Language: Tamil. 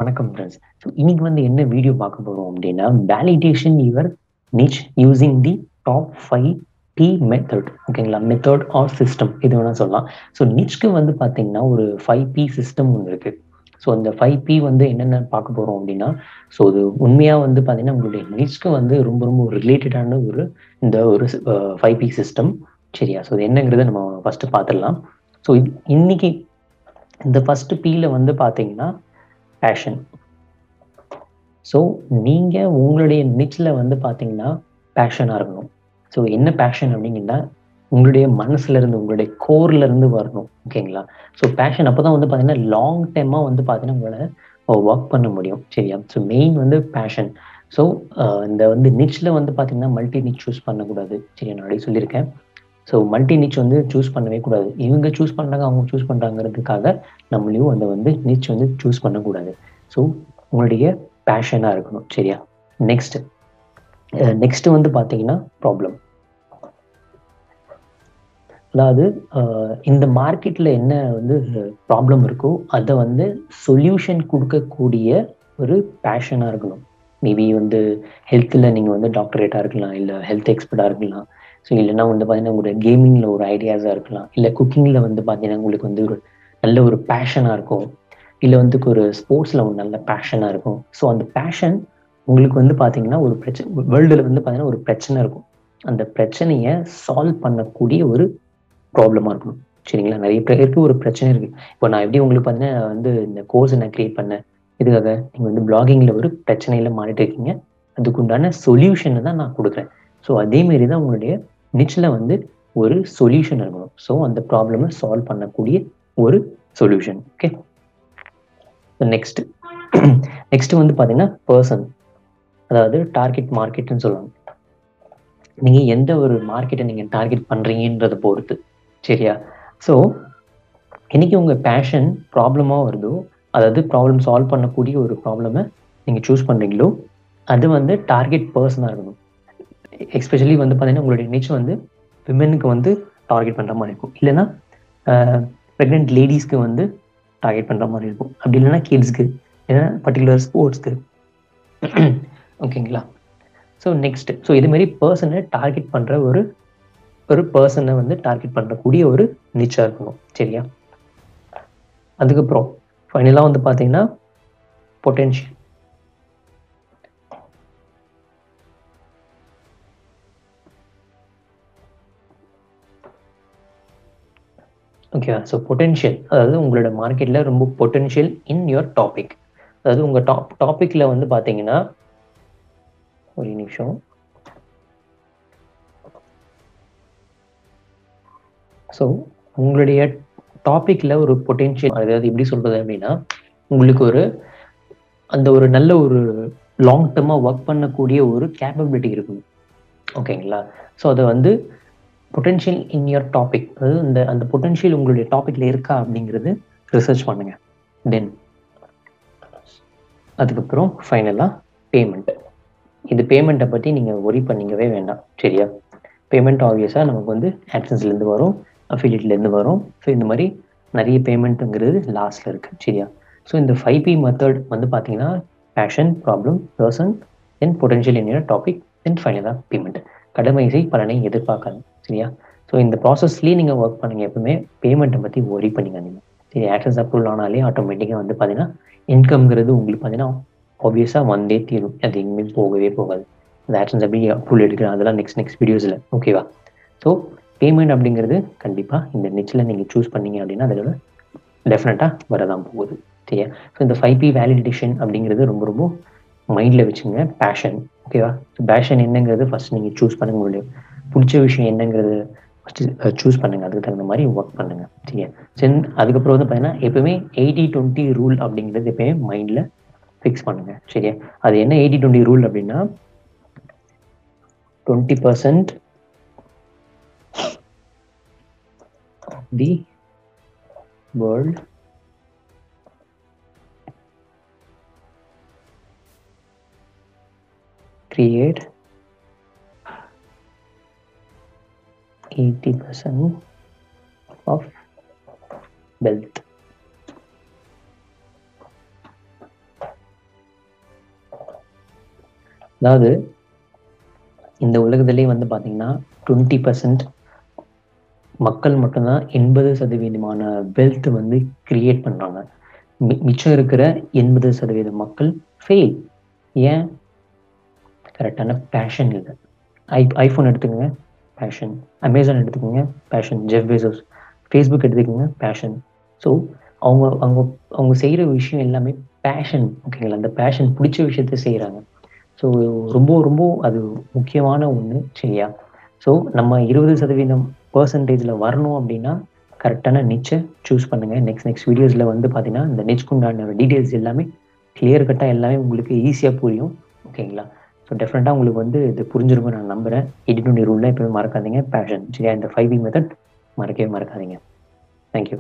வணக்கம் ஃப்ரெண்ட்ஸ். ஸோ இன்னைக்கு வந்து என்ன வீடியோ பார்க்க போறோம் அப்படின்னா, validation your niche using the top 5 P method. ஓகேங்களா? மெத்தட் ஆர் சிஸ்டம் இது வேணா சொல்லலாம். ஸோ நிச்க்கு வந்து பார்த்தீங்கன்னா ஒரு 5P சிஸ்டம் ஒன்று இருக்கு. ஸோ அந்த 5P வந்து என்னென்ன பார்க்க போறோம் அப்படின்னா, ஸோ இது உண்மையா வந்து பார்த்தீங்கன்னா உங்களுடைய நிச்க்கு வந்து ரொம்ப ரொம்ப ரிலேட்டடான ஒரு 5P சிஸ்டம். சரியா? ஸோ இது என்னங்கிறத நம்ம ஃபர்ஸ்ட் பார்த்துடலாம். ஸோ இன்னைக்கு இந்த ஃபர்ஸ்ட் Pல வந்து பார்த்தீங்கன்னா பேஷன். ஸோ நீங்க உங்களுடைய நிச்ல வந்து பார்த்தீங்கன்னா பேஷனாக இருக்கணும். ஸோ என்ன பேஷன் அப்படிங்கன்னா உங்களுடைய மனசுல இருந்து உங்களுடைய கோர்ல இருந்து வரணும். ஓகேங்களா? ஸோ பேஷன் அப்பதான் வந்து பார்த்தீங்கன்னா லாங் டைமா வந்து பார்த்தீங்கன்னா உங்களால் ஒர்க் பண்ண முடியும். சரியா? ஸோ மெயின் வந்து பேஷன். ஸோ இந்த வந்து நிச்ல வந்து பார்த்தீங்கன்னா மல்டி நிச் சூஸ் பண்ணக்கூடாது. சரியா? நான் ஆல்ரெடி சொல்லியிருக்கேன். ஸோ மல்டி நிச் வந்து சூஸ் பண்ணவே கூடாது. இவங்க சூஸ் பண்ணுறாங்க அவங்க சூஸ் பண்ணுறாங்கிறதுக்காக நம்மளையும் அந்த வந்து நிச் வந்து சூஸ் பண்ணக்கூடாது. ஸோ உங்களுடைய பேஷனாக இருக்கணும். சரியா? நெக்ஸ்ட் வந்து பார்த்தீங்கன்னா ப்ராப்ளம். அதாவது இந்த மார்க்கெட்டில் என்ன வந்து ப்ராப்ளம் இருக்கோ அதை வந்து சொல்யூஷன் கொடுக்கக்கூடிய ஒரு பேஷனாக இருக்கணும். மேபி வந்து ஹெல்த்தில் நீங்கள் வந்து டாக்டரேட்டாக இருக்கலாம், இல்லை ஹெல்த் எக்ஸ்பர்ட்டாக இருக்கலாம். ஸோ இல்லைன்னா வந்து பார்த்தீங்கன்னா ஒரு கேமிங்கில் ஒரு ஐடியாஸாக இருக்கலாம், இல்லை குக்கிங்கில் வந்து பார்த்தீங்கன்னா உங்களுக்கு வந்து ஒரு நல்ல ஒரு பேஷனாக இருக்கும், இல்லை வந்து ஒரு ஸ்போர்ட்ஸில் ஒரு நல்ல பேஷனாக இருக்கும். ஸோ அந்த பேஷன் உங்களுக்கு வந்து பார்த்தீங்கன்னா ஒரு பிரச்சனை வேர்ல்டில் வந்து பார்த்தீங்கன்னா ஒரு பிரச்சனை இருக்கும். அந்த பிரச்சனையை சால்வ் பண்ணக்கூடிய ஒரு ப்ராப்ளமாக இருக்கணும். சரிங்களா? நிறைய பேருக்கு ஒரு பிரச்சனை இருக்கு. இப்போ நான் எப்படி உங்களுக்கு பார்த்தீங்கன்னா வந்து இந்த கோர்ஸ் நான் கிரியேட் பண்ணேன். இதுக்காக நீங்கள் வந்து பிளாகிங்கில் ஒரு பிரச்சனையில மாறிட்டு இருக்கீங்க. அதுக்குண்டான சொல்யூஷனை தான் நான் கொடுக்குறேன். ஸோ அதேமாரி தான் உங்களுடைய நிச்சில் வந்து ஒரு சொல்யூஷன் இருக்கணும். ஸோ அந்த ப்ராப்ளமை சால்வ் பண்ணக்கூடிய ஒரு சொல்யூஷன். ஓகே, நெக்ஸ்ட் நெக்ஸ்ட் வந்து பார்த்தீங்கன்னா பர்சன், அதாவது டார்கெட் மார்க்கெட்னு சொல்லுவாங்க. நீங்கள் எந்த ஒரு மார்க்கெட்டை நீங்கள் டார்கெட் பண்ணுறீங்கன்றதை பொறுத்து. சரியா? ஸோ இன்னைக்கு உங்கள் பேஷன் ப்ராப்ளமாக வருதோ, அதாவது ப்ராப்ளம் சால்வ் பண்ணக்கூடிய ஒரு ப்ராப்ளமை நீங்கள் சூஸ் பண்ணுறீங்களோ, அது வந்து டார்கெட் பர்சனாக இருக்கணும். எஸ்பெஷலி வந்து பார்த்தீங்கன்னா உங்களுடைய நிச் வந்து விமெனுக்கு வந்து டார்கெட் பண்ணுற மாதிரி இருக்கும், இல்லைன்னா ப்ரெக்னென்ட் லேடிஸ்க்கு வந்து டார்கெட் பண்ணுற மாதிரி இருக்கும், அப்படி இல்லைன்னா கிட்ஸ்க்கு, இல்லைன்னா பர்டிகுலர் ஸ்போர்ட்ஸ்க்கு. ஓகேங்களா? ஸோ ஸோ இதுமாரி பர்சனை டார்கெட் பண்ணுற ஒரு பர்சனை வந்து டார்கெட் பண்ணக்கூடிய ஒரு நிச்சாக இருக்கணும். சரியா? அதுக்கப்புறம் ஃபைனலாக வந்து பார்த்தீங்கன்னா பொட்டென்ஷியல். ஓகேவா? ஸோ பொட்டென்ஷியல், அதாவது உங்களோட மார்க்கெட்டில் ரொம்ப பொட்டென்ஷியல் இன் யுவர் டாபிக். அதாவது உங்கள் டாப்பிக்கில் வந்து பார்த்தீங்கன்னா ஒரு நிமிஷம். ஸோ உங்களுடைய டாப்பிக்கில் ஒரு பொட்டென்ஷியல், அதாவது எப்படி சொல்கிறது அப்படின்னா உங்களுக்கு ஒரு நல்ல ஒரு லாங் டர்மாக ஒர்க் பண்ணக்கூடிய ஒரு கேப்பபிலிட்டி இருக்கணும். ஓகேங்களா? ஸோ அதை வந்து பொட்டென்ஷியல் இன் யுவர் டாபிக், அதாவது அந்த பொட்டென்ஷியல் உங்களுடைய டாப்பிக்கில் இருக்கா அப்படிங்கிறது ரிசர்ச் பண்ணுங்க. தென் அதுக்கப்புறம் ஃபைனலாக பேமெண்ட். இது பேமெண்ட்டை பற்றி நீங்கள் ஒரி பண்ணிக்கவே வேண்டாம். சரியா? பேமெண்ட் ஆப்வியஸாக நமக்கு வந்து ஆட்சன்ஸ்லேருந்து வரும், அஃபிலியேட்லேருந்து வரும். ஸோ இந்த மாதிரி நிறைய பேமெண்ட்டுங்கிறது லாஸ்ட்டில் இருக்குது. சரியா? ஸோ இந்த 5P மெத்தட் வந்து பார்த்தீங்கன்னா passion, problem, person, then potential in your topic, then ஃபைனலாக பேமெண்ட். கடமை செய் பலனை எதிர்பார்க்காது. சரியா? ஸோ இந்த ப்ராசஸ்லேயே நீங்கள் ஒர்க் பண்ணுங்க. எப்பவுமே பேமெண்ட்டை பற்றி ஒரி பண்ணிக்காதீங்க. சரி, ஆட்சன்ஸ் அப்ரூவல் ஆனாலே ஆட்டோமேட்டிக்காக வந்து பார்த்தீங்கன்னா இன்கம்ங்கிறது உங்களுக்கு பார்த்தீங்கன்னா ஆப்வியஸாக வந்தே தீரும். அது எங்கேயுமே போகவே போகாது. அந்த ஆட்சன்ஸ் எப்படி அப்ரூவல் எடுக்கிறேன் அதெல்லாம் நெக்ஸ்ட் வீடியோஸில். ஓகேவா? ஸோ பேமெண்ட் அப்படிங்கிறது கண்டிப்பாக இந்த நிச்சில் நீங்கள் சூஸ் பண்ணீங்க அப்படின்னா அதில் டெஃபினட்டாக வரதான் போகுது. சரியா? ஸோ இந்த 5P வேலிடேஷன் அப்படிங்கிறது ரொம்ப ரொம்ப மைண்டில் வச்சுங்க. பேஷன். ஓகேவா? ஸோ பேஷன் என்னங்கிறது ஃபர்ஸ்ட் நீங்கள் சூஸ் பண்ணுங்க. உங்களுடைய பிடிச்ச விஷயம் என்னங்கிறது ஃபஸ்ட்டு சூஸ் பண்ணுங்கள். அதுக்கு தகுந்த மாதிரி ஒர்க் பண்ணுங்கள். சரியா? அதுக்கப்புறம் வந்து பார்த்தீங்கன்னா எப்பவுமே 80-20 ரூல் அப்படிங்கிறது எப்பயுமே மைண்டில் ஃபிக்ஸ் பண்ணுங்கள். சரியா? அது என்ன 80-20 ரூல் அப்படின்னா 20% of the world create 80% of wealth. அதாவது இந்த உலகத்திலே வந்து பார்த்தீங்கன்னா 20% மக்கள் மட்டும்தான் 80% வெல்த் வந்து கிரியேட் பண்றாங்க. மிச்சம் இருக்கிற 80% மக்கள் ஃபெயில். ஏன்? கரெக்டான பேஷன் இல்ல. ஐஃபோன் எடுத்துக்கங்க, பேஷன். அமேசான் எடுத்துக்கங்க, பேஷன். Jeff Bezos. ஃபேஸ்புக் எடுத்துக்கங்க, பேஷன். ஸோ அவங்க அவங்க அவங்க செய்ற விஷயம் எல்லாமே பேஷன், ஓகேங்களா? அந்த பேஷன் புடிச்ச விஷயத்த செய்றாங்க. ஸோ ரொம்ப ரொம்ப அது முக்கியமான ஒண்ணு, சரியா? ஸோ நம்ம 20% பெர்சன்டேஜ்ல வரணும் அப்படின்னா, கரெக்டான நிச்ச சூஸ் பண்ணுங்க. நெக்ஸ்ட் நெக்ஸ்ட் வீடியோஸ்ல வந்து பார்த்தீங்கன்னா, இந்த நிச்க்கு உண்டான டீட்டெயில்ஸ் எல்லாமே கிளியர் கட்டா எல்லாமே உங்களுக்கு ஈஸியா புரியும். ஓகேங்களா? ஸோ டெஃபினட்டா உங்களுக்கு வந்து இது புரிஞ்சிருக்கும்னு நான் நம்புறேன். 80-20 ரூல்ல எப்பவுமே மறக்காதீங்க. பேஷன், சரியா? இந்த 5V மெத்தட் மறக்கவே மறக்காதீங்க. Thank you.